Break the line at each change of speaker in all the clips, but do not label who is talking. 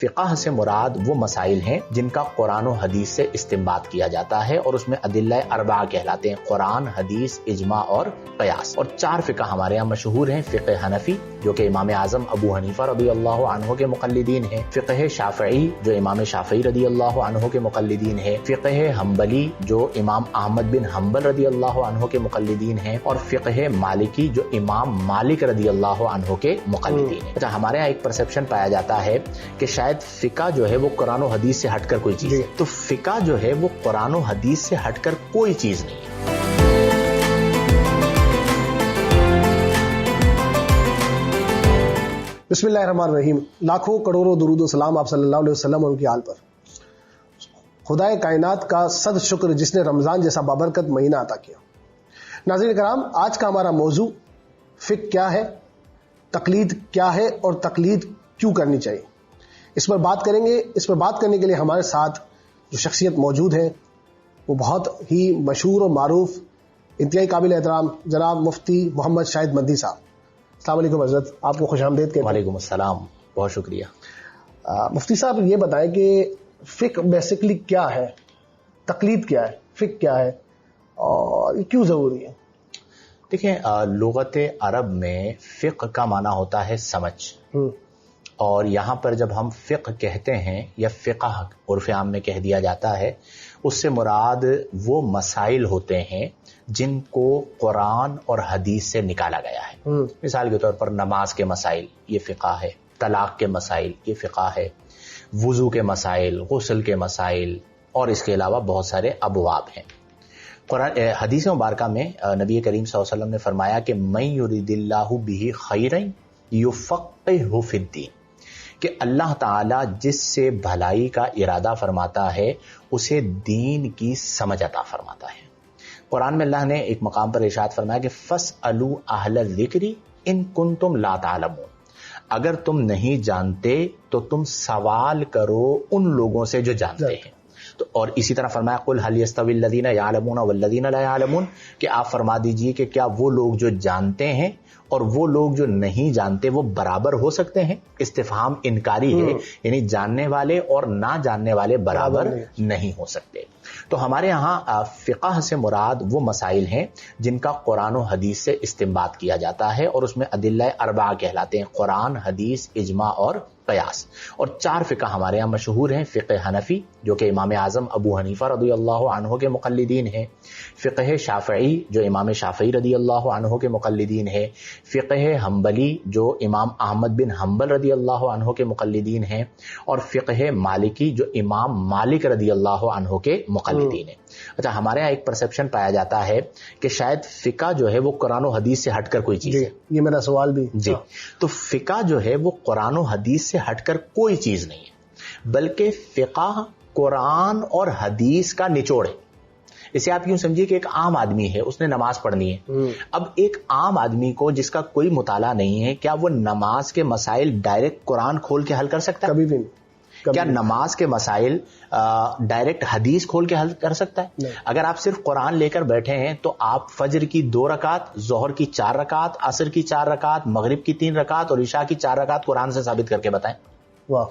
فقہ سے مراد وہ مسائل ہیں جن کا قرآن و حدیث سے استنباط کیا جاتا ہے اور اس میں ادلہ اربعہ کہلاتے ہیں، قرآن، حدیث، اجماع اور قیاس۔ اور چار فقہ ہمارے یہاں مشہور ہیں: فقہ حنفی جو کہ امام اعظم ابو حنیفہ رضی اللہ عنہ کے مقلدین ہیں، فقہ شافعی جو امام شافعی رضی اللہ عنہ کے مقلدین ہیں، فقہ حنبلی جو امام احمد بن حنبل رضی اللہ عنہ کے مقلدین ہیں، اور فقہ مالکی جو امام مالک رضی اللہ عنہ کے مقلدین ہیں۔ اچھا، ہمارے یہاں ایک پرسپشن پایا جاتا ہے کہ شاید فقہ جو ہے وہ قرآن و حدیث سے ہٹ کر کوئی چیز ہے، تو فقہ جو ہے وہ قرآن و حدیث سے ہٹ کر کوئی چیز نہیں ہے۔
بسم اللہ الرحمن الرحیم۔ لاکھوں کروڑوں درود و سلام آپ صلی اللہ علیہ وسلم اور ان کی آل پر۔ خدائے کائنات کا صد شکر جس نے رمضان جیسا بابرکت مہینہ عطا کیا۔ ناظرین کرام، آج کا ہمارا موضوع فقہ کیا ہے، تقلید کیا ہے اور تقلید کیوں کرنی چاہیے، اس پر بات کریں گے۔ اس پر بات کرنے کے لیے ہمارے ساتھ جو شخصیت موجود ہے وہ بہت ہی مشہور اور معروف، انتہائی قابل احترام جناب مفتی محمد شاہد مدنی صاحب۔ السلام علیکم حضرت، آپ کو خوش آمدید کہتے ہیں۔
وعلیکم السلام، بہت شکریہ۔
مفتی صاحب یہ بتائیں کہ فقہ بیسیکلی کیا ہے، تقلید کیا ہے، فقہ کیا ہے اور یہ کیوں ضروری ہے؟
دیکھیں، لغت عرب میں فقہ کا معنی ہوتا ہے سمجھ، اور یہاں پر جب ہم فقہ کہتے ہیں یا فقہ عرف عام میں کہہ دیا جاتا ہے، اس سے مراد وہ مسائل ہوتے ہیں جن کو قرآن اور حدیث سے نکالا گیا ہے۔ مثال کے طور پر نماز کے مسائل یہ فقہ ہے، طلاق کے مسائل یہ فقہ ہے، وضو کے مسائل، غسل کے مسائل، اور اس کے علاوہ بہت سارے ابواب ہیں۔ قرآن حدیث مبارکہ میں نبی کریم صلی اللہ علیہ وسلم نے فرمایا کہ من یرید اللہ بہ خیرا یفقہہ فی الدین، کہ اللہ تعالیٰ جس سے بھلائی کا ارادہ فرماتا ہے اسے دین کی سمجھ عطا فرماتا ہے۔ قرآن میں اللہ نے ایک مقام پر ارشاد فرمایا کہ فَاسْأَلُوا أَهْلَ الذِّكْرِ إِن كُنتُمْ لَا تَعْلَمُونَ، اگر تم نہیں جانتے تو تم سوال کرو ان لوگوں سے جو جانتے ہیں۔ تو اور اسی طرح فرمایا قُلْ هَلْ يَسْتَوِي الَّذِينَ يَعْلَمُونَ وَالَّذِينَ لَا يَعْلَمُونَ، کہ آپ فرما دیجئے کہ کیا وہ لوگ جو جانتے ہیں اور وہ لوگ جو نہیں جانتے وہ برابر ہو سکتے ہیں؟ استفہام انکاری ہے، یعنی جاننے والے اور نہ جاننے والے برابر نہیں ہو سکتے۔ تو ہمارے یہاں فقہ سے مراد وہ مسائل ہیں جن کا قرآن و حدیث سے استنباط کیا جاتا ہے اور اس میں ادلہ اربعہ کہلاتے ہیں: قرآن، حدیث، اجماع اور قیاس۔ اور چار فقہ ہمارے یہاں مشہور ہیں: فقہ حنفی جو کہ امام اعظم ابو حنیفہ رضی اللہ عنہ کے مقلدین ہیں، فقہ شافعی جو امام شافعی رضی اللہ عنہ کے مقلدین ہیں، فقہ حنبلی جو امام احمد بن حنبل رضی اللہ عنہ کے مقلدین ہیں، اور فقہ مالکی جو امام مالک رضی اللہ عنہ کے مقلدین ہیں۔ اچھا، ہمارے یہاں ایک پرسپشن پایا جاتا ہے کہ شاید فقہ جو ہے وہ قرآن و حدیث سے ہٹ کر کوئی چیز ہے۔
یہ میرا سوال بھی
جی، تو فقہ جو ہے وہ قرآن و حدیث سے ہٹ کر کوئی چیز نہیں ہے، بلکہ فقہ قرآن اور حدیث کا نچوڑ ہے۔ اسے آپ یوں سمجھیے کہ ایک عام آدمی ہے، اس نے نماز پڑھنی ہے۔ اب ایک عام آدمی کو جس کا کوئی مطالعہ نہیں ہے، کیا وہ نماز کے مسائل ڈائریکٹ قرآن کھول کے حل کر سکتا ہے؟
کبھی بھی نہیں۔
کیا نماز کے مسائل ڈائریکٹ حدیث کھول کے حل کر سکتا ہے؟ اگر آپ صرف قرآن لے کر بیٹھے ہیں تو آپ فجر کی 2 رکعت، ظہر کی 4 رکعت، عصر کی 4 رکعت، مغرب کی 3 رکعت اور عشاء کی 4 رکعت قرآن سے ثابت کر کے بتائیں،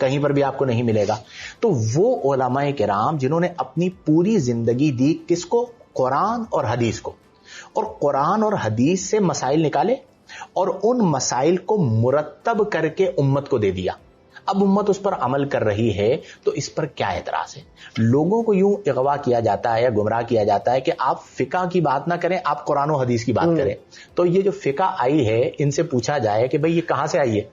کہیں پر بھی آپ کو نہیں ملے گا۔ تو وہ علماء کرام جنہوں نے اپنی پوری زندگی دی کس کو؟ قرآن اور حدیث کو، اور قرآن اور حدیث سے مسائل نکالے اور ان مسائل کو مرتب کر کے امت کو دے دیا۔ اب امت اس پر عمل کر رہی ہے تو اس پر کیا اعتراض ہے؟ لوگوں کو یوں اغوا کیا جاتا ہے یا گمراہ کیا جاتا ہے کہ آپ فقہ کی بات نہ کریں، آپ قرآن و حدیث کی بات کریں۔ تو یہ جو فقہ آئی ہے ان سے پوچھا جائے کہ بھئی یہ کہاں سے آئی ہے؟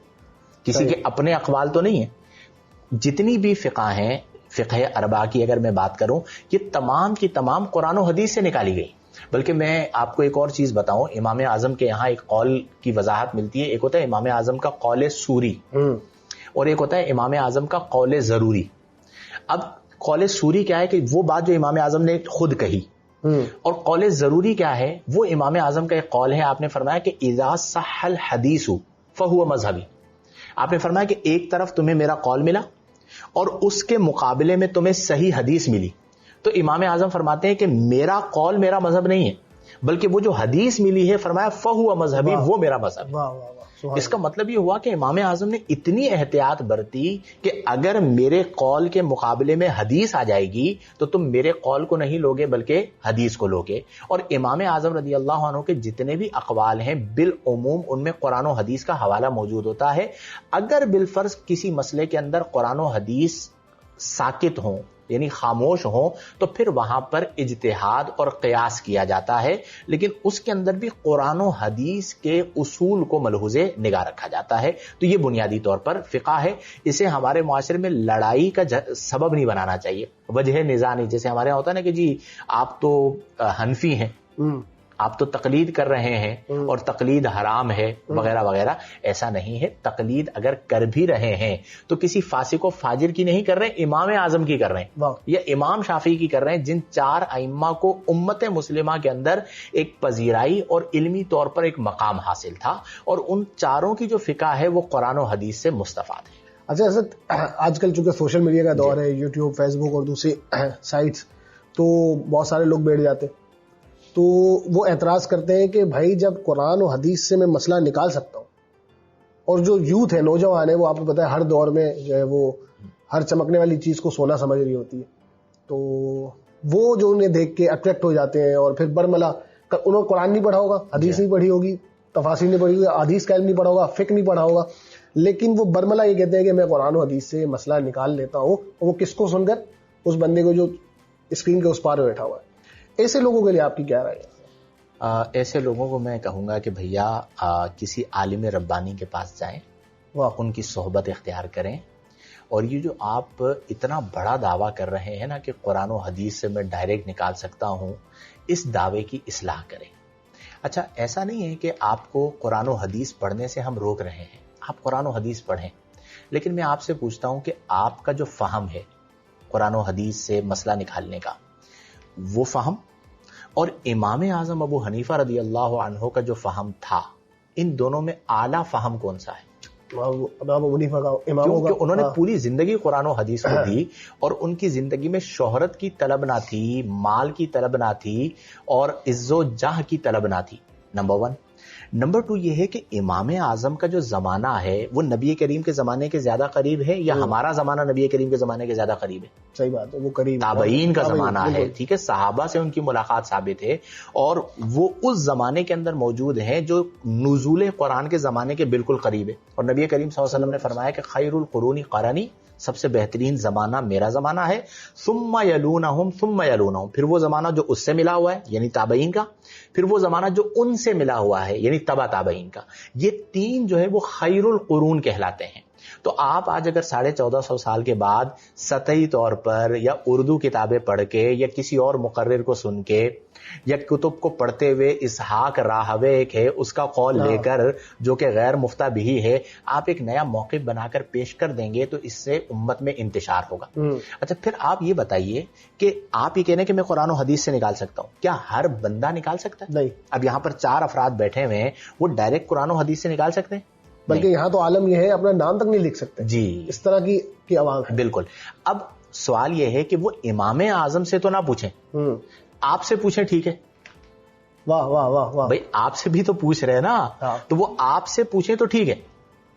کسی کے اپنے اقوال تو نہیں ہے۔ جتنی بھی فقہ ہیں، فقہ اربعہ کی اگر میں بات کروں، یہ تمام کی تمام قرآن و حدیث سے نکالی گئی۔ بلکہ میں آپ کو ایک اور چیز بتاؤں، امام اعظم کے یہاں ایک قول کی وضاحت ملتی ہے۔ ایک ہوتا ہے امام اعظم کا قول سوری اور ایک ہوتا ہے امام اعظم کا قول ضروری۔ اب قول سوری کیا ہے کہ وہ بات جو امام اعظم نے خود کہی، اور قول ضروری کیا ہے؟ وہ امام اعظم کا ایک قول ہے۔ آپ نے فرمایا کہ اذا صح الحدیث فہو مذہبی۔ آپ نے فرمایا کہ ایک طرف تمہیں میرا قول ملا اور اس کے مقابلے میں تمہیں صحیح حدیث ملی، تو امام اعظم فرماتے ہیں کہ میرا قول میرا مذہب نہیں ہے، بلکہ وہ جو حدیث ملی ہے فرمایا فہو مذہبی، وہ میرا مذہب ہے۔
واہ واہ واہ،
اس کا مطلب یہ ہوا کہ امام اعظم نے اتنی احتیاط برتی کہ اگر میرے قول کے مقابلے میں حدیث آ جائے گی تو تم میرے قول کو نہیں لوگے بلکہ حدیث کو لوگے۔ اور امام اعظم رضی اللہ عنہ کے جتنے بھی اقوال ہیں بالعموم ان میں قرآن و حدیث کا حوالہ موجود ہوتا ہے۔ اگر بالفرض کسی مسئلے کے اندر قرآن و حدیث ساکت ہوں یعنی خاموش ہوں تو پھر وہاں پر اجتہاد اور قیاس کیا جاتا ہے، لیکن اس کے اندر بھی قرآن و حدیث کے اصول کو ملحوظ نگاہ رکھا جاتا ہے۔ تو یہ بنیادی طور پر فقہ ہے، اسے ہمارے معاشرے میں لڑائی کا سبب نہیں بنانا چاہیے، وجہ نزاع نہیں۔ جیسے ہمارے یہاں ہوتا ہے نا کہ جی آپ تو حنفی ہیں، آپ تو تقلید کر رہے ہیں اور تقلید حرام ہے وغیرہ وغیرہ، ایسا نہیں ہے۔ تقلید اگر کر بھی رہے ہیں تو کسی فاسق و فاجر کی نہیں کر رہے، امام اعظم کی کر رہے ہیں یا امام شافعی کی کر رہے ہیں، جن 4 ائمہ کو امت مسلمہ کے اندر ایک پذیرائی اور علمی طور پر ایک مقام حاصل تھا، اور ان 4 کی جو فقہ ہے وہ قرآن و حدیث سے مستفاد ہے۔
اچھا حضرت، آج کل چونکہ سوشل میڈیا کا دور ہے، یوٹیوب، فیس بک اور دوسری سائٹس، تو بہت سارے لوگ بیٹھ جاتے، تو وہ اعتراض کرتے ہیں کہ بھائی جب قرآن و حدیث سے میں مسئلہ نکال سکتا ہوں، اور جو یوتھ ہے، نوجوان ہے، وہ آپ کو پتا ہے ہر دور میں جو ہے وہ ہر چمکنے والی چیز کو سونا سمجھ رہی ہوتی ہے، تو وہ جو انہیں دیکھ کے اٹریکٹ ہو جاتے ہیں، اور پھر برملا انہوں نے قرآن نہیں پڑھا ہوگا، حدیث نہیں پڑھی ہوگی، تفاسیر نہیں پڑھی ہوگی، حدیث کا علم نہیں پڑھا ہوگا، فقہ نہیں پڑھا ہوگا، لیکن وہ برملا یہ کہتے ہیں کہ میں قرآن و حدیث سے مسئلہ نکال لیتا ہوں، اور وہ کس کو سن کر؟ اس بندے کو جو اسکرین کے اس پار بیٹھا ہوا ہے۔ ایسے لوگوں کے لیے آپ کی کیا رائے ہے؟
ایسے لوگوں کو میں کہوں گا کہ بھیا کسی عالم ربانی کے پاس جائیں، ان کی صحبت اختیار کریں، اور یہ جو آپ اتنا بڑا دعویٰ کر رہے ہیں نا کہ قرآن و حدیث سے میں ڈائریکٹ نکال سکتا ہوں، اس دعوے کی اصلاح کریں۔ اچھا، ایسا نہیں ہے کہ آپ کو قرآن و حدیث پڑھنے سے ہم روک رہے ہیں، آپ قرآن و حدیث پڑھیں، لیکن میں آپ سے پوچھتا ہوں کہ آپ کا جو فہم ہے قرآن و حدیث سے مسئلہ نکالنے کا، وہ فہم اور امام اعظم ابو حنیفہ رضی اللہ عنہ کا جو فہم تھا، ان دونوں میں اعلیٰ فہم کون سا ہے؟ کیونکہ انہوں نے پوری زندگی قرآن و حدیث کو دی، اور ان کی زندگی میں شہرت کی طلب نہ تھی، مال کی طلب نہ تھی، اور عز و جاہ کی طلب نہ تھی، نمبر 1۔ نمبر 2 یہ ہے کہ امام اعظم کا جو زمانہ ہے وہ نبی کریم کے زمانے کے زیادہ قریب ہے یا ہمارا زمانہ نبی کریم کے زمانے کے زیادہ قریب ہے؟
صحیح بات ہے، وہ قریب
تابعین کا زمانہ ہے، ٹھیک ہے، صحابہ سے ان کی ملاقات ثابت ہے، اور وہ اس زمانے کے اندر موجود ہیں جو نزول قرآن کے زمانے کے بالکل قریب ہے۔ اور نبی کریم صلی اللہ علیہ وسلم نے فرمایا کہ خیر القرون قرنی، سب سے بہترین زمانہ میرا زمانہ ہے، ثم یلونہم ثم یلونہم، پھر وہ زمانہ جو اس سے ملا ہوا ہے یعنی تابعین کا، پھر وہ زمانہ جو ان سے ملا ہوا ہے یعنی تبع تابعین کا، یہ 3 جو ہے وہ خیر القرون کہلاتے ہیں۔ تو آپ آج اگر 1450 سال کے بعد سطحی طور پر یا اردو کتابیں پڑھ کے یا کسی اور مقرر کو سن کے یا کتب کو پڑھتے ہوئے اسحاق راہوے ایک ہے اس کا قول لے کر جو کہ غیر مفتہ بھی ہے، آپ ایک نیا موقف بنا کر پیش کر دیں گے تو اس سے امت میں انتشار ہوگا۔ اچھا، پھر آپ یہ بتائیے کہ آپ یہ کہنے کہ میں قرآن و حدیث سے نکال سکتا ہوں، کیا ہر بندہ نکال سکتا ہے؟
نہیں۔
اب یہاں پر 4 افراد بیٹھے ہوئے ہیں، وہ ڈائریکٹ قرآن و حدیث سے نکال سکتے ہیں؟
بلکہ یہاں تو عالم یہ ہے اپنا نام تک نہیں لکھ سکتے،
جی، اس
طرح کی عوام ہے۔
بالکل۔ اب سوال یہ ہے کہ وہ امام اعظم سے تو نہ پوچھیں، آپ سے پوچھیں، ٹھیک ہے؟
واہ واہ واہ واہ،
بھائی آپ سے بھی تو پوچھ رہے ہیں نا، تو وہ آپ سے پوچھیں تو ٹھیک ہے،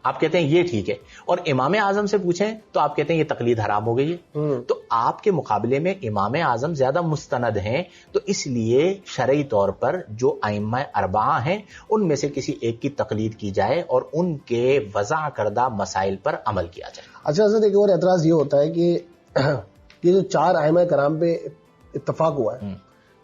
آپ کہتے ہیں یہ ٹھیک ہے، اور امام اعظم سے پوچھیں تو آپ کہتے ہیں یہ تقلید حرام ہو گئی ہے۔ تو آپ کے مقابلے میں امام اعظم زیادہ مستند ہیں، تو اس لیے شرعی طور پر جو ائمہ اربعہ ہیں ان میں سے کسی ایک کی تقلید کی جائے اور ان کے وضع کردہ مسائل پر عمل کیا جائے۔
اچھا حضرت، ایک اور اعتراض یہ ہوتا ہے کہ یہ جو 4 ائمہ کرام پہ اتفاق ہوا ہے،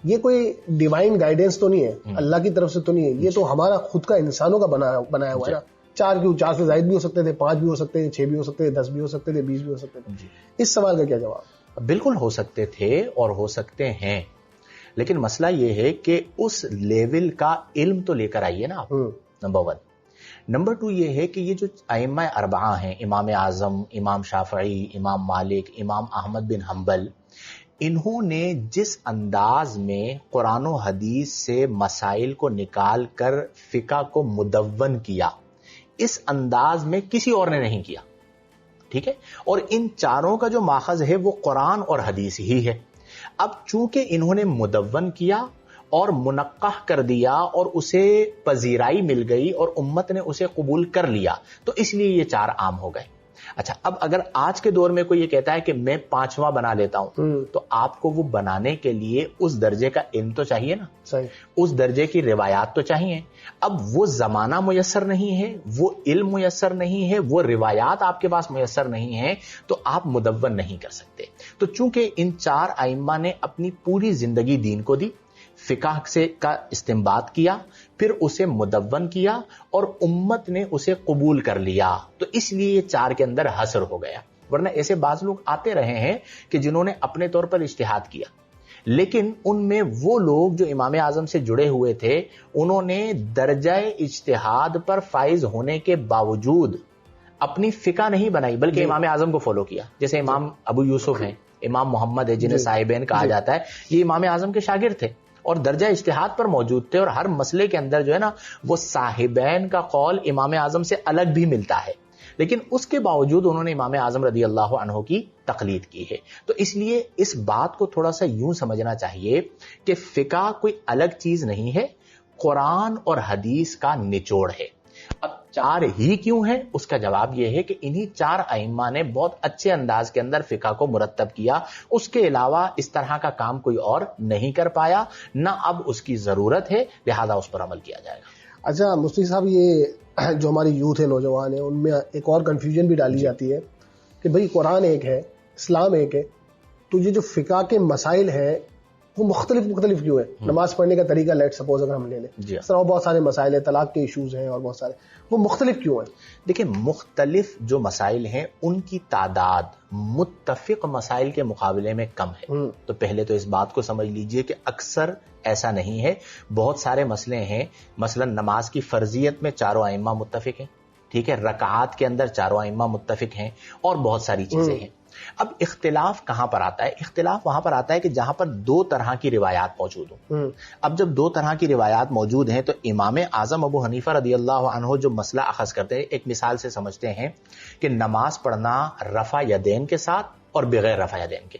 یہ کوئی ڈیوائن گائیڈنس تو نہیں ہے، اللہ کی طرف سے تو نہیں ہے، یہ تو ہمارا خود کا انسانوں کا بنایا ہوا ہے نا۔ 4 کیوں؟ 4 سے زائد بھی ہو سکتے تھے، 5 بھی ہو سکتے تھے، 6 بھی ہو سکتے تھے، 10 بھی ہو سکتے تھے، 20 بھی ہو سکتے تھے۔ اس سوال کا کیا جواب؟
بالکل ہو سکتے تھے اور ہو سکتے ہیں، لیکن مسئلہ یہ ہے کہ اس لیول کا علم تو لے کر آئیے نا آپ، نمبر 1۔ نمبر 2 یہ ہے کہ یہ جو ائمہ اربعہ ہیں، امام اعظم، امام شافعی، امام مالک، امام احمد بن حنبل، انہوں نے جس انداز میں قرآن و حدیث سے مسائل کو نکال کر فقہ کو مدون کیا، اس انداز میں کسی اور نے نہیں کیا، ٹھیک ہے؟ اور ان 4 کا جو ماخذ ہے وہ قرآن اور حدیث ہی ہے۔ اب چونکہ انہوں نے مدون کیا اور منقح کر دیا اور اسے پذیرائی مل گئی اور امت نے اسے قبول کر لیا، تو اس لیے یہ 4 عام ہو گئے۔ اچھا، اب اگر آج کے دور میں کوئی یہ کہتا ہے کہ میں 5واں بنا لیتا ہوں، تو آپ کو وہ بنانے کے لیے اس درجے کا علم تو چاہیے نا،
صحیح،
اس درجے کی روایات تو چاہیے۔ اب وہ زمانہ میسر نہیں ہے، وہ علم میسر نہیں ہے، وہ روایات آپ کے پاس میسر نہیں ہے، تو آپ مدون نہیں کر سکتے۔ تو چونکہ ان 4 ائمہ نے اپنی پوری زندگی دین کو دی، فقہ سے کا استنباط کیا، پھر اسے مدون کیا اور امت نے اسے قبول کر لیا، تو اس لیے یہ 4 کے اندر حصر ہو گیا۔ ورنہ ایسے بعض لوگ آتے رہے ہیں کہ جنہوں نے اپنے طور پر اجتہاد کیا، لیکن ان میں وہ لوگ جو امام اعظم سے جڑے ہوئے تھے، انہوں نے درجہ اجتہاد پر فائز ہونے کے باوجود اپنی فقہ نہیں بنائی، بلکہ امام اعظم کو فالو کیا۔ جیسے امام ابو یوسف ہیں، امام محمد ہے جنہیں صاحبین کہا جاتا ہے، یہ امام اعظم کے شاگرد تھے اور درجہ اجتہاد پر موجود تھے، اور ہر مسئلے کے اندر جو ہے نا وہ صاحبین کا قول امام اعظم سے الگ بھی ملتا ہے، لیکن اس کے باوجود انہوں نے امام اعظم رضی اللہ عنہ کی تقلید کی ہے۔ تو اس لیے اس بات کو تھوڑا سا یوں سمجھنا چاہیے کہ فقہ کوئی الگ چیز نہیں ہے، قرآن اور حدیث کا نچوڑ ہے۔ اب 4 ہی کیوں ہیں، اس کا جواب یہ ہے کہ انہی 4 ائمہ نے بہت اچھے انداز کے اندر فقہ کو مرتب کیا، اس کے علاوہ اس طرح کا کام کوئی اور نہیں کر پایا، نہ اب اس کی ضرورت ہے، لہذا اس پر عمل کیا جائے گا۔
اچھا مفتی صاحب، یہ جو ہماری یوتھ ہے، نوجوان ہیں، ان میں ایک اور کنفیوژن بھی ڈالی جاتی ہے کہ بھئی قرآن ایک ہے، اسلام ایک ہے، تو یہ جو فقہ کے مسائل ہیں وہ مختلف کیوں ہیں؟ نماز پڑھنے کا طریقہ لیٹ سپوز اگر ہم لے لیں، اس طرح بہت سارے مسائل ہیں، طلاق کے ایشوز ہیں اور بہت سارے، وہ مختلف کیوں ہیں؟
دیکھیں، مختلف جو مسائل ہیں ان کی تعداد متفق مسائل کے مقابلے میں کم ہے۔ تو پہلے تو اس بات کو سمجھ لیجئے کہ اکثر ایسا نہیں ہے، بہت سارے مسئلے ہیں، مثلا نماز کی فرضیت میں 4 ائمہ متفق ہیں، ٹھیک ہے، رکعات کے اندر 4 ائمہ متفق ہیں، اور بہت ساری چیزیں ہیں۔ اب اختلاف کہاں پر آتا ہے؟ اختلاف وہاں پر آتا ہے کہ جہاں پر 2 طرح کی روایات موجود ہوں۔ اب جب 2 طرح کی روایات موجود ہیں تو امام اعظم ابو حنیفہ رضی اللہ عنہ جو مسئلہ اخذ کرتے ہیں، ایک مثال سے سمجھتے ہیں کہ نماز پڑھنا رفع یدین کے ساتھ اور بغیر رفع یدین کے۔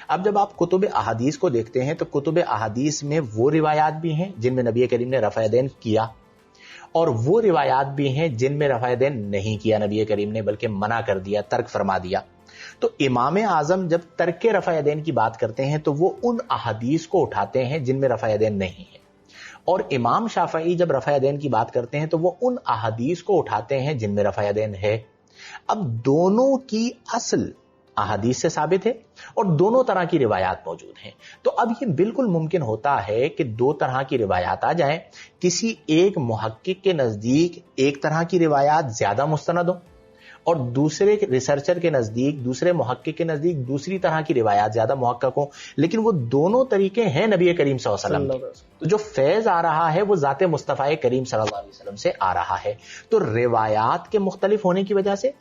اب جب آپ کتب احادیث کو دیکھتے ہیں تو کتب احادیث میں وہ روایات بھی ہیں جن میں نبی کریم نے رفع یدین کیا، اور وہ روایات بھی ہیں جن میں رفع یدین نہیں کیا نبی کریم نے، بلکہ منع کر دیا، ترک فرما دیا۔ تو امام اعظم جب ترک رفع یدین کی بات کرتے ہیں تو وہ ان احادیث کو اٹھاتے ہیں جن میں رفع یدین نہیں ہے، اور امام شافعی جب رفع یدین کی بات کرتے ہیں تو وہ ان احادیث کو اٹھاتے ہیں جن میں رفع یدین ہے۔ اب دونوں کی اصل احادیث سے ثابت ہے اور دونوں طرح کی روایات موجود ہیں، تو اب یہ بالکل ممکن ہوتا ہے کہ 2 طرح کی روایات آ جائیں، کسی ایک محقق کے نزدیک ایک طرح کی روایات زیادہ مستند ہو، اور دوسرے ریسرچر کے نزدیک، دوسرے محقق کے نزدیک دوسری طرح کی روایات زیادہ محقق ہوں، لیکن وہ دونوں طریقے ہیں نبی کریم صلی اللہ علیہ وسلم کے۔ تو جو فیض آ رہا ہے وہ ذات مصطفی کریم صلی اللہ علیہ وسلم سے آ رہا ہے۔ تو روایات کے مختلف ہونے کی وجہ سے،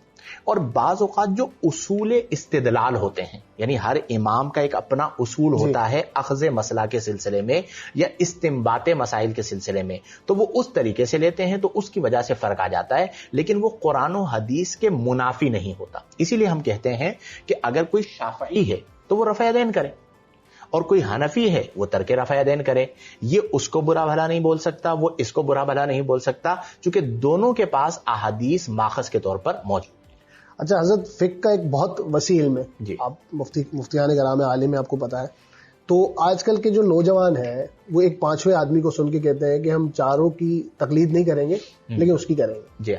اور بعض اوقات جو اصول استدلال ہوتے ہیں، یعنی ہر امام کا ایک اپنا اصول ہوتا ہے اخذ مسئلہ کے سلسلے میں یا استنباط مسائل کے سلسلے میں، تو وہ اس طریقے سے لیتے ہیں، تو اس کی وجہ سے فرق آ جاتا ہے، لیکن وہ قرآن و حدیث کے منافی نہیں ہوتا۔ اسی لیے ہم کہتے ہیں کہ اگر کوئی شافعی ہے تو وہ رفع یدین کرے، اور کوئی حنفی ہے وہ ترک رفع یدین کرے، یہ اس کو برا بھلا نہیں بول سکتا، وہ اس کو برا بھلا نہیں بول سکتا، چونکہ دونوں کے پاس احادیث ماخذ کے طور پر موجود۔
اچھا حضرت، فقہ کا ایک بہت وسیع علم ہے
جی،
آپ مفتیان کرام عالم ہے، آپ کو پتا ہے، تو آج کل کے جو نوجوان ہیں وہ ایک 5ویں آدمی کو سن کے کہتے ہیں کہ ہم 4 کی تقلید نہیں کریں گے لیکن اس کی کریں گے،
جی،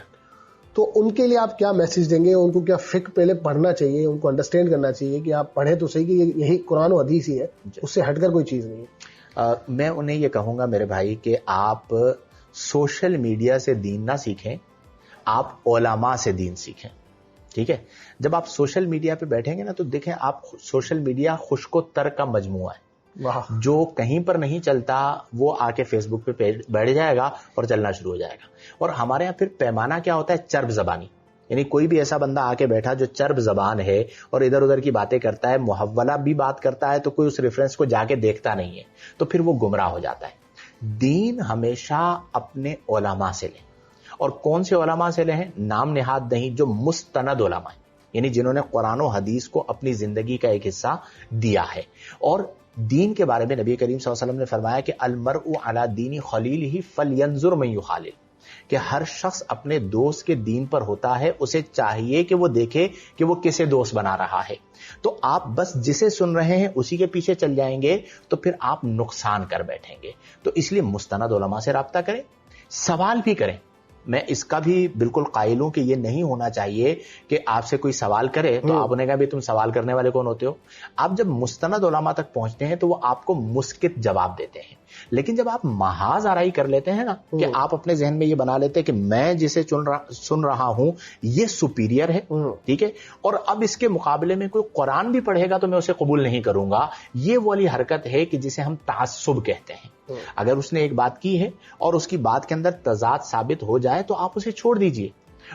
تو ان کے لیے آپ کیا میسج دیں گے؟ ان کو کیا فقہ پہلے پڑھنا چاہیے، ان کو انڈرسٹینڈ کرنا چاہیے کہ آپ پڑھیں تو صحیح کہ یہی قرآن و حدیث ہی ہے، اس سے ہٹ کر کوئی چیز نہیں ہے؟
میں انہیں یہ کہوں گا میرے بھائی کہ آپ سوشل میڈیا سے دین نہ سیکھیں، آپ علماء سے دین سیکھیں، ٹھیک ہے؟ جب آپ سوشل میڈیا پہ بیٹھیں گے نا تو دیکھیں، آپ سوشل میڈیا خشک و تر کا مجموعہ ہے، جو کہیں پر نہیں چلتا وہ آ کے فیس بک پہ بیٹھ جائے گا اور چلنا شروع ہو جائے گا۔ اور ہمارے یہاں پھر پیمانہ کیا ہوتا ہے؟ چرب زبانی، یعنی کوئی بھی ایسا بندہ آ کے بیٹھا جو چرب زبان ہے اور ادھر ادھر کی باتیں کرتا ہے، محولہ بھی بات کرتا ہے، تو کوئی اس ریفرنس کو جا کے دیکھتا نہیں ہے، تو پھر وہ گمراہ ہو جاتا ہے۔ دین ہمیشہ اپنے علماء سے لیں، اور کون سے علماء سے لیں؟ نام نہاد نہیں، جو مستند علماء ہیں، یعنی جنہوں نے قرآن و حدیث کو اپنی زندگی کا ایک حصہ دیا ہے. اور دین کے بارے میں نبی کریم صلی اللہ علیہ وسلم نے فرمایا کہ المرء علی دین خلیلہ فلینظر من یخالل، کہ ہر شخص اپنے دوست کے دین پر ہوتا ہے، اسے چاہیے کہ وہ دیکھے کہ وہ کسے دوست بنا رہا ہے. تو آپ بس جسے سن رہے ہیں اسی کے پیچھے چل جائیں گے تو پھر آپ نقصان کر بیٹھیں گے. تو اس لیے مستند علماء سے رابطہ کریں، سوال بھی کریں. میں اس کا بھی بالکل قائل ہوں کہ یہ نہیں ہونا چاہیے کہ آپ سے کوئی سوال کرے تو آپ نے کہا بھی تم سوال کرنے والے کون ہوتے ہو. آپ جب مستند علماء تک پہنچتے ہیں تو وہ آپ کو مسکت جواب دیتے ہیں. لیکن جب آپ محاذ آرائی کر لیتے ہیں نا کہ آپ اپنے ذہن میں یہ بنا لیتے ہیں کہ میں جسے سن رہا ہوں یہ سپیریئر ہے، ٹھیک ہے، اور اب اس کے مقابلے میں کوئی قرآن بھی پڑھے گا تو میں اسے قبول نہیں کروں گا، یہ والی حرکت ہے کہ جسے ہم تعصب کہتے ہیں. اگر اس نے ایک بات کی ہے اور اس کی بات کے اندر تضاد ثابت ہو جائے تو آپ اسے چھوڑ دیجئے.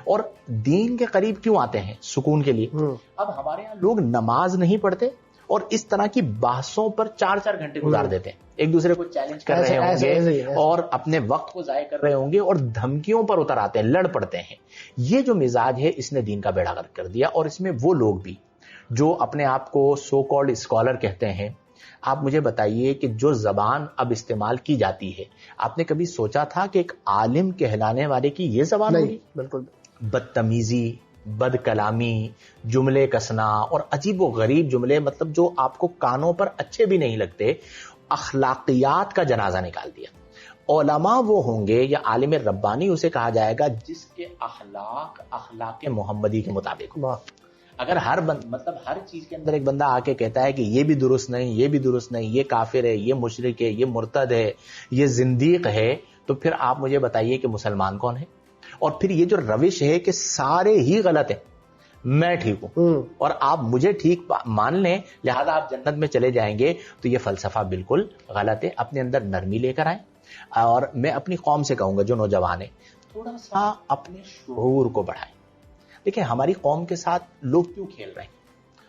اور دین کے قریب کیوں آتے ہیں؟ سکون کے لیے. اب ہمارے ہاں لوگ نماز نہیں پڑھتے اور اس طرح کی بحثوں پر 4-4 گھنٹے گزار دیتے ہیں، ایک دوسرے کو چیلنج کر رہے ہوں گے اور اپنے وقت کو ضائع کر رہے ہوں گے اور دھمکیوں پر اتر آتے ہیں، لڑ پڑتے ہیں. یہ جو مزاج ہے اس نے دین کا بیڑا غرق کر دیا. اور اس میں وہ لوگ بھی جو اپنے آپ کو سو کالڈ اسکالر کہتے ہیں. آپ مجھے بتائیے کہ جو زبان اب استعمال کی جاتی ہے، آپ نے کبھی سوچا تھا کہ ایک عالم کہلانے والے کی یہ زبان ہوگی؟
بالکل.
بدتمیزی، بد کلامی، جملے کسنا اور عجیب و غریب جملے، مطلب جو آپ کو کانوں پر اچھے بھی نہیں لگتے. اخلاقیات کا جنازہ نکال دیا. علماء وہ ہوں گے یا عالم ربانی اسے کہا جائے گا جس کے اخلاق محمدی کے مطابق. اگر مطلب ہر چیز کے اندر ایک بندہ آ کے کہتا ہے کہ یہ بھی درست نہیں، یہ بھی درست نہیں، یہ کافر ہے، یہ مشرک ہے، یہ مرتد ہے، یہ زندیق ہے، تو پھر آپ مجھے بتائیے کہ مسلمان کون ہے؟ اور پھر یہ جو روش ہے کہ سارے ہی غلط ہیں، میں ٹھیک ہوں اور آپ مجھے ٹھیک مان لیں لہذا آپ جنت میں چلے جائیں گے، تو یہ فلسفہ بالکل غلط ہے. اپنے اندر نرمی لے کر آئیں. اور میں اپنی قوم سے کہوں گا جو نوجوان ہیں، تھوڑا سا اپنے شعور کو بڑھائیں. دیکھیں ہماری قوم کے ساتھ لوگ کیوں کھیل رہے ہیں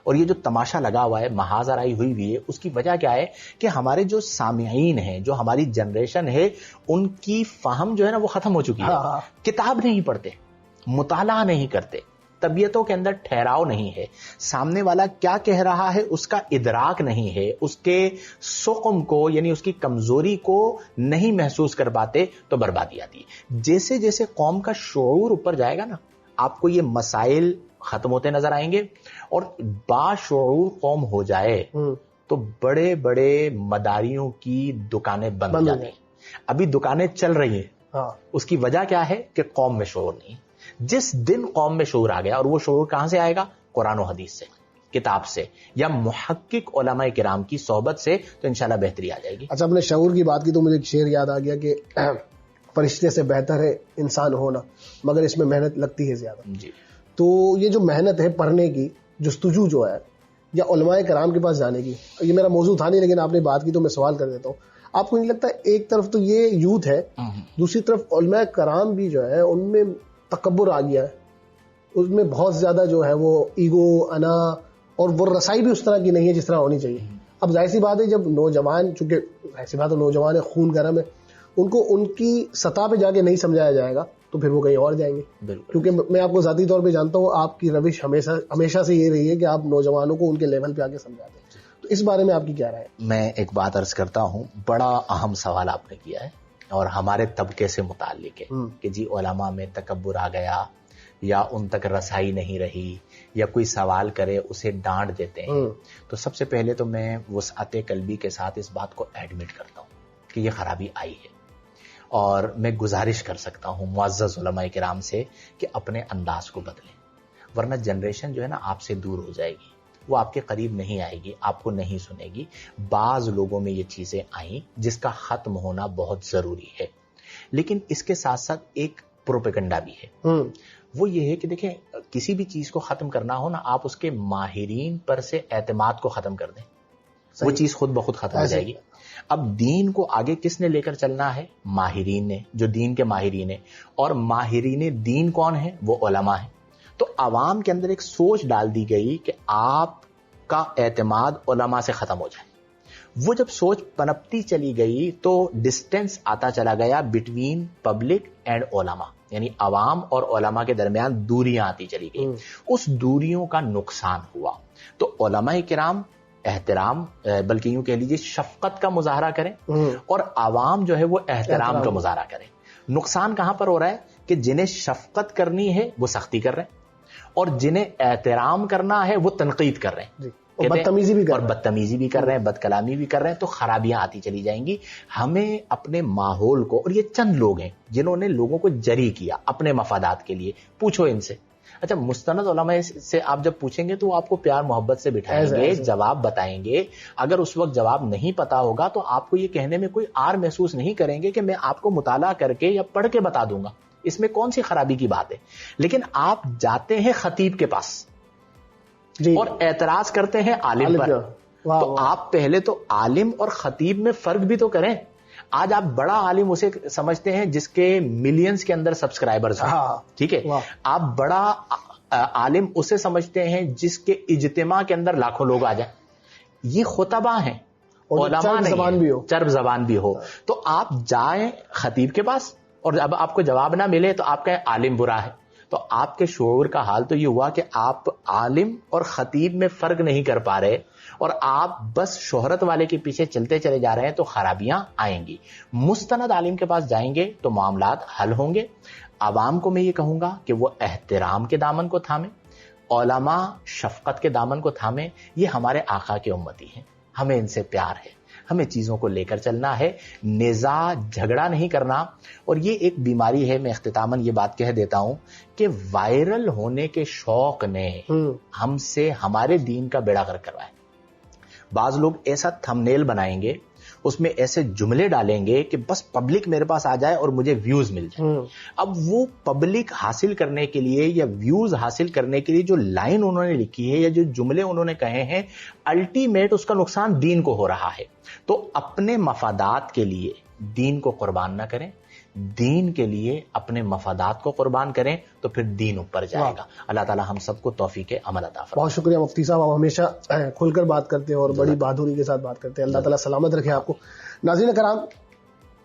اور یہ جو تماشا لگا ہوا ہے، محاذ آرائی ہوئی ہے، اس کی وجہ کیا ہے کہ ہمارے جو سامعین ہیں، جو ہماری جنریشن ہے، ان کی فہم جو ہے نا وہ ختم ہو چکی ہے. کتاب نہیں پڑھتے، مطالعہ نہیں کرتے، طبیعتوں کے اندر ٹھہراؤ نہیں ہے، سامنے والا کیا کہہ رہا ہے اس کا ادراک نہیں ہے، اس کے سقم کو یعنی اس کی کمزوری کو نہیں محسوس کر پاتے، تو بربادی آتی ہے. جیسے جیسے قوم کا شعور اوپر جائے گا نا، آپ کو یہ مسائل ختم ہوتے نظر آئیں گے. اور باشعور قوم ہو جائے تو بڑے بڑے مداریوں کی دکانیں بند ہو جاتی ہیں. ابھی دکانیں چل رہی ہیں، اس کی وجہ کیا ہے کہ قوم میں شعور نہیں. جس دن قوم میں شعور آ گیا، اور وہ شعور کہاں سے آئے گا؟ قرآن و حدیث سے، کتاب سے، یا محقق علماء کرام کی صحبت سے، تو انشاءاللہ بہتری آ جائے گی.
اچھا، آپ نے شعور کی بات کی تو مجھے ایک شعر یاد آ گیا کہ فرشتے سے بہتر ہے انسان ہونا مگر اس میں محنت لگتی ہے زیادہ.
جی.
تو یہ جو محنت ہے پڑھنے کی، جستجو جو ہے، یا علماء کرام کے پاس جانے کی، یہ میرا موضوع تھا نہیں لیکن آپ نے بات کی تو میں سوال کر دیتا ہوں. آپ کو نہیں لگتا ایک طرف تو یہ یوتھ ہے، دوسری طرف علماء کرام بھی جو ہے ان میں تکبر آ گیا ہے، اس میں بہت زیادہ جو ہے وہ ایگو، انا، اور وہ رسائی بھی اس طرح کی نہیں ہے جس طرح ہونی چاہیے. اب ظاہر سی بات ہے جب نوجوان، چونکہ ایسی بات ہے نوجوان ہے، خون گرم ہے، ان کو ان کی سطح پہ جا کے نہیں سمجھایا جائے گا تو پھر وہ کہیں اور جائیں گے. کیونکہ میں آپ کو ذاتی طور پہ جانتا ہوں، آپ کی روش ہمیشہ سے یہ رہی ہے کہ آپ نوجوانوں کو ان کے لیول پہ آ کے سمجھاتے ہیں. تو اس بارے میں آپ کی کیا رائے ہے؟
میں ایک بات عرض کرتا ہوں، بڑا اہم سوال آپ نے کیا ہے اور ہمارے طبقے سے متعلق ہے کہ جی علماء میں تکبر آ گیا یا ان تک رسائی نہیں رہی یا کوئی سوال کرے اسے ڈانٹ دیتے ہیں. تو سب سے پہلے تو میں وسعت قلبی کے ساتھ اس بات کو ایڈمٹ کرتا ہوں کہ یہ خرابی آئی ہے، اور میں گزارش کر سکتا ہوں معزز علماء کرام سے کہ اپنے انداز کو بدلیں، ورنہ جنریشن جو ہے نا آپ سے دور ہو جائے گی، وہ آپ کے قریب نہیں آئے گی، آپ کو نہیں سنے گی. بعض لوگوں میں یہ چیزیں آئیں جس کا ختم ہونا بہت ضروری ہے، لیکن اس کے ساتھ ساتھ ایک پروپیگنڈا بھی ہے. وہ یہ ہے کہ دیکھیں کسی بھی چیز کو ختم کرنا ہو نا، آپ اس کے ماہرین پر سے اعتماد کو ختم کر دیں، وہ چیز خود بخود ختم ہو جائے گی. اب دین کو آگے کس نے لے کر چلنا ہے؟ ماہرین نے، جو دین کے ماہرین ہیں. اور ماہرین دین کون ہیں؟ وہ علماء ہیں. تو عوام کے اندر ایک سوچ ڈال دی گئی کہ آپ کا اعتماد علماء سے ختم ہو جائے. وہ جب سوچ پنپتی چلی گئی تو ڈسٹینس آتا چلا گیا بٹوین پبلک اینڈ علماء. یعنی عوام اور علماء کے درمیان دوریاں آتی چلی گئی، اس دوریوں کا نقصان ہوا. تو علماء کرام احترام بلکہ یوں کہہ لیجیے شفقت کا مظاہرہ کریں اور عوام جو ہے وہ احترام کا مظاہرہ کریں. نقصان کہاں پر ہو رہا ہے کہ جنہیں شفقت کرنی ہے وہ سختی کر رہے ہیں اور جنہیں احترام کرنا ہے وہ تنقید کر رہے ہیں
اور بدتمیزی
بھی کر رہے ہیں، بد کلامی بھی کر رہے ہیں. تو خرابیاں آتی چلی جائیں گی. ہمیں اپنے ماحول کو، اور یہ چند لوگ ہیں جنہوں نے لوگوں کو جری کیا اپنے مفادات کے لیے، پوچھو ان سے. اچھا مستند علماء سے آپ جب پوچھیں گے تو وہ آپ کو پیار محبت سے بٹھائیں گے، جواب بتائیں گے. اگر اس وقت جواب نہیں پتا ہوگا تو آپ کو یہ کہنے میں کوئی عار محسوس نہیں کریں گے کہ میں آپ کو مطالعہ کر کے یا پڑھ کے بتا دوں گا. اس میں کون سی خرابی کی بات ہے؟ لیکن آپ جاتے ہیں خطیب کے پاس اور اعتراض کرتے ہیں عالم پر. تو آپ پہلے تو عالم اور خطیب میں فرق بھی تو کریں. آج آپ بڑا عالم اسے سمجھتے ہیں جس کے ملینز کے اندر سبسکرائبرز ہیں، ٹھیک ہے. آپ بڑا عالم اسے سمجھتے ہیں جس کے اجتماع کے اندر لاکھوں لوگ آ جائیں. یہ خطبہ ہیں، علماء نہیں، چرب زبان بھی ہو. تو آپ جائیں خطیب کے پاس اور اب آپ کو جواب نہ ملے تو آپ کہیں عالم برا ہے. تو آپ کے شعور کا حال تو یہ ہوا کہ آپ عالم اور خطیب میں فرق نہیں کر پا رہے اور آپ بس شہرت والے کے پیچھے چلتے چلے جا رہے ہیں. تو خرابیاں آئیں گی. مستند عالم کے پاس جائیں گے تو معاملات حل ہوں گے. عوام کو میں یہ کہوں گا کہ وہ احترام کے دامن کو تھامیں، علماء شفقت کے دامن کو تھامیں. یہ ہمارے آقا کے امتی ہیں، ہمیں ان سے پیار ہے، ہمیں چیزوں کو لے کر چلنا ہے، نزاع جھگڑا نہیں کرنا. اور یہ ایک بیماری ہے، میں اختتاماً یہ بات کہہ دیتا ہوں کہ وائرل ہونے کے شوق نے ہم سے ہمارے دین کا بیڑا غرق کروایا. بعض لوگ ایسا تھمبنیل بنائیں گے، اس میں ایسے جملے ڈالیں گے کہ بس پبلک میرے پاس آ جائے اور مجھے ویوز مل جائیں. اب وہ پبلک حاصل کرنے کے لیے یا ویوز حاصل کرنے کے لیے جو لائن انہوں نے لکھی ہے یا جو جملے انہوں نے کہے ہیں، الٹیمیٹ اس کا نقصان دین کو ہو رہا ہے. تو اپنے مفادات کے لیے دین کو قربان نہ کریں، دین کے لیے اپنے مفادات کو قربان کریں تو پھر دین اوپر جائے گا. اللہ تعالی ہم سب کو توفیق عمل عطا فرمائے.
بہت شکریہ مفتی صاحب، آپ ہمیشہ کھل کر بات کرتے ہیں اور بڑی بہادری کے ساتھ بات کرتے ہیں. اللہ تعالیٰ سلامت رکھے آپ کو. ناظرین کرام،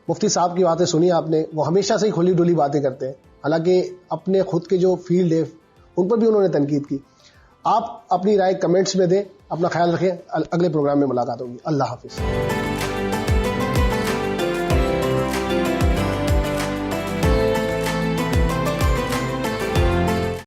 مفتی صاحب کی باتیں سنی آپ نے. وہ ہمیشہ سے ہی کھلی ڈولی باتیں کرتے ہیں، حالانکہ اپنے خود کے جو فیلڈ ہے ان پر بھی انہوں نے تنقید کی. آپ اپنی رائے کمنٹس میں دیں. اپنا خیال رکھیں. اگلے پروگرام میں ملاقات ہوگی. اللہ حافظ.